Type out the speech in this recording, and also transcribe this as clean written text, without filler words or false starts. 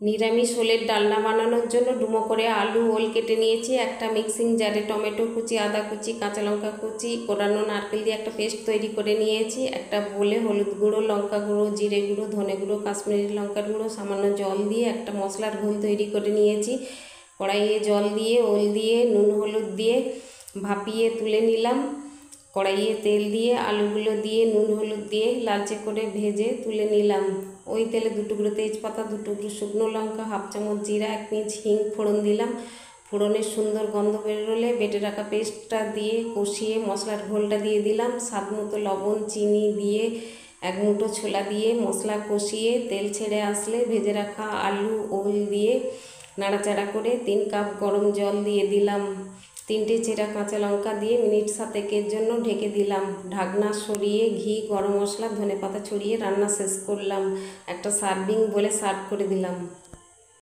নিরামিষ ওলের ডালনা বানানোর জন্য ডুমো করে আলু ওল কেটে নিয়েছি। একটা মিক্সিং জারে টমেটো কুচি, আদা কুচি, কাঁচা লঙ্কা কুচি, কোরানো নারকেল দিয়ে একটা পেস্ট তৈরি করে নিয়েছি। একটা বলে হলুদ গুঁড়ো, লঙ্কা গুঁড়ো, জিরে গুঁড়ো, ধনে গুঁড়ো, কাশ্মীরি লঙ্কার গুঁড়ো, সামান্য জল দিয়ে একটা মশলার ঘোল তৈরি করে নিয়েছি। কড়াইয়ে জল দিয়ে ওল দিয়ে নুন হলুদ দিয়ে ভাপিয়ে তুলে নিলাম। কড়াইয়ে তেল দিয়ে আলুগুলো দিয়ে নুন হলুদ দিয়ে লালচে করে ভেজে তুলে নিলাম। ওই তেলে 2 টুকরো তেজপাতা, 2 টুকরো শুকনো লঙ্কা, হাফ চামচ জিরা, 1 পিঞ্চ হিং ফোড়ন দিলাম। ফোড়নের সুন্দর গন্ধ বেরোলে বেটে রাখা পেস্টটা দিয়ে কষিয়ে মশলার ঘোলটা দিয়ে দিলাম। স্বাদ মতো লবণ, চিনি দিয়ে 1 মুঠো ছোলা দিয়ে মশলা কষিয়ে তেল ছেড়ে আসলে ভেজে রাখা আলু ওল দিয়ে নাড়াচাড়া করে 3 কাপ গরম জল দিয়ে দিলাম। 3টে চেরা কাঁচা লঙ্কা দিয়ে মিনিট 7 জন্য ঢেকে দিলাম। ঢাকনা সরিয়ে ঘি, গরম মশলা, ধনেপাতা ছড়িয়ে রান্না শেষ করলাম। একটা সার্ভিং বলে সার্ভ করে দিলাম।